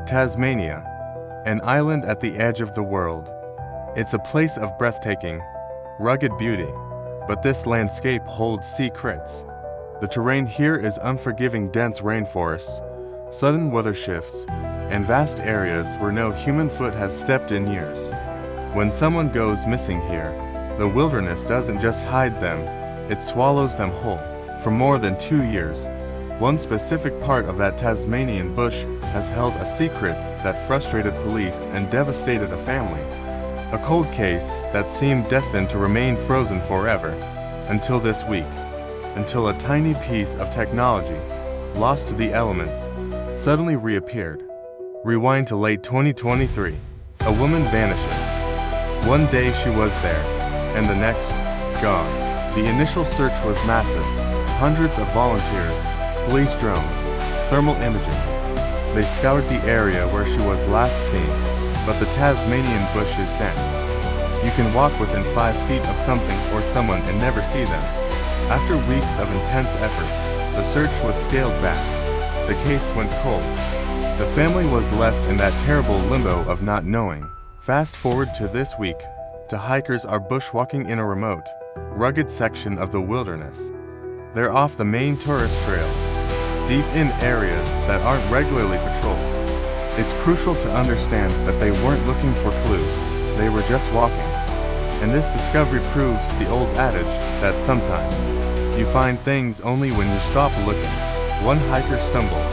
Tasmania, an island at the edge of the world. It's a place of breathtaking, rugged beauty, but this landscape holds secrets. The terrain here is unforgiving, dense rainforests, sudden weather shifts, and vast areas where no human foot has stepped in years. When someone goes missing here, the wilderness doesn't just hide them, it swallows them whole. For more than 2 years, one specific part of that Tasmanian bush has held a secret that frustrated police and devastated a family. A cold case that seemed destined to remain frozen forever, until this week, until a tiny piece of technology, lost to the elements, suddenly reappeared. Rewind to late 2023. A woman vanishes. One day she was there, and the next, gone. The initial search was massive. Hundreds of volunteers, police drones, thermal imaging. They scoured the area where she was last seen, but the Tasmanian bush is dense. You can walk within 5 feet of something or someone and never see them. After weeks of intense effort, the search was scaled back. The case went cold. The family was left in that terrible limbo of not knowing. Fast forward to this week. The hikers are bushwalking in a remote, rugged section of the wilderness. They're off the main tourist trails, deep in areas that aren't regularly patrolled. It's crucial to understand that they weren't looking for clues, they were just walking. And this discovery proves the old adage that sometimes you find things only when you stop looking. One hiker stumbles,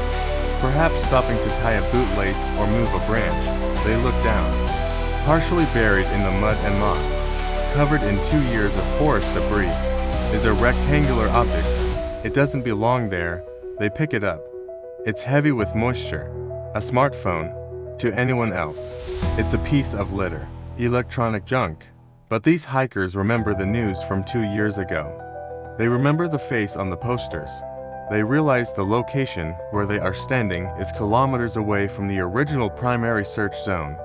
perhaps stopping to tie a bootlace or move a branch. They look down. Partially buried in the mud and moss, covered in 2 years of forest debris, is a rectangular object. It doesn't belong there. They pick it up. It's heavy with moisture. A smartphone. To anyone else, it's a piece of litter, electronic junk. But these hikers remember the news from 2 years ago. They remember the face on the posters. They realize the location where they are standing is kilometers away from the original primary search zone.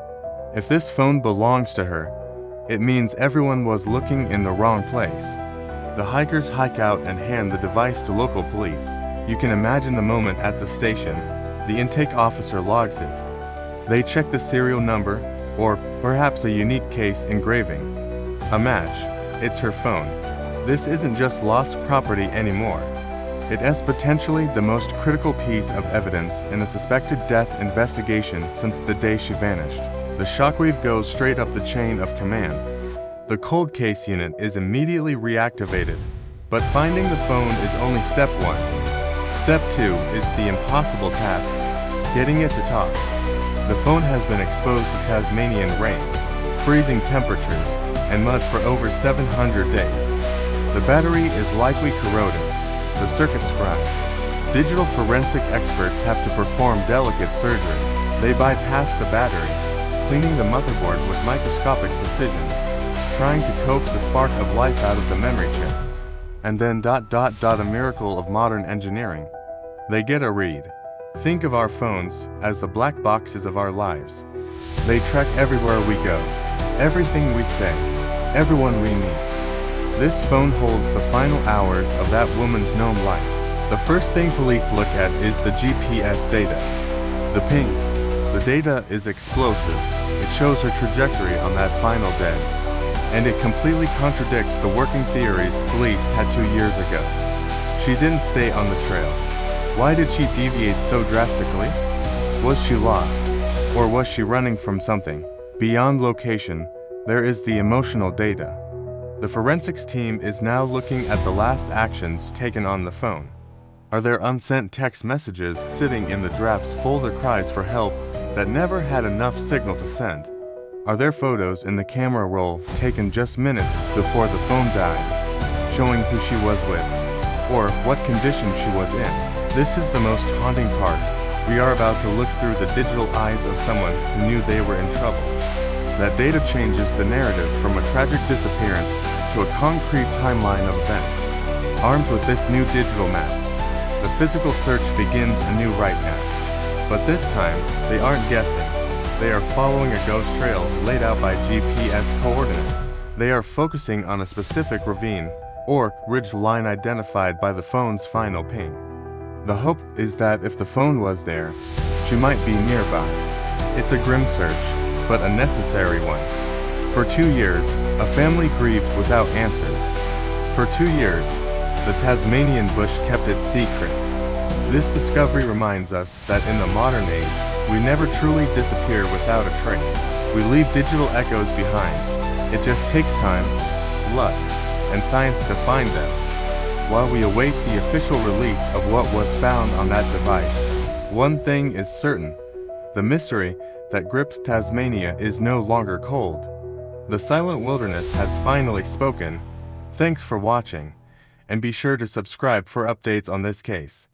If this phone belongs to her, it means everyone was looking in the wrong place. The hikers hike out and hand the device to local police. You can imagine the moment at the station. The intake officer logs it. They check the serial number, or perhaps a unique case engraving. A match. It's her phone. This isn't just lost property anymore. It is potentially the most critical piece of evidence in a suspected death investigation since the day she vanished. The shockwave goes straight up the chain of command. The cold case unit is immediately reactivated, but finding the phone is only step 1. Step 2 is the impossible task, getting it to talk. The phone has been exposed to Tasmanian rain, freezing temperatures, and mud for over 700 days. The battery is likely corroded, the circuits fried. Digital forensic experts have to perform delicate surgery. They bypass the battery, cleaning the motherboard with microscopic precision, trying to coax the spark of life out of the memory chip. And then a miracle of modern engineering. They get a read. Think of our phones as the black boxes of our lives. They track everywhere we go, everything we say, everyone we meet. This phone holds the final hours of that woman's known life. The first thing police look at is the GPS data. The pings. The data is explosive. It shows her trajectory on that final day. And it completely contradicts the working theories police had 2 years ago. She didn't stay on the trail. Why did she deviate so drastically? Was she lost? Or was she running from something? Beyond location, there is the emotional data. The forensics team is now looking at the last actions taken on the phone. Are there unsent text messages sitting in the drafts folder, cries for help that never had enough signal to send? Are there photos in the camera roll taken just minutes before the phone died, showing who she was with, or what condition she was in? This is the most haunting part. We are about to look through the digital eyes of someone who knew they were in trouble. That data changes the narrative from a tragic disappearance to a concrete timeline of events. Armed with this new digital map, the physical search begins anew right now. But this time, they aren't guessing. They are following a ghost trail laid out by GPS coordinates. They are focusing on a specific ravine or ridge line identified by the phone's final ping. The hope is that if the phone was there, she might be nearby. It's a grim search, but a necessary one. For 2 years, a family grieved without answers. For 2 years, the Tasmanian bush kept its secret. This discovery reminds us that in the modern age, we never truly disappear without a trace. We leave digital echoes behind. It just takes time, luck, and science to find them. While we await the official release of what was found on that device, one thing is certain: the mystery that gripped Tasmania is no longer cold. The silent wilderness has finally spoken. Thanks for watching, and be sure to subscribe for updates on this case.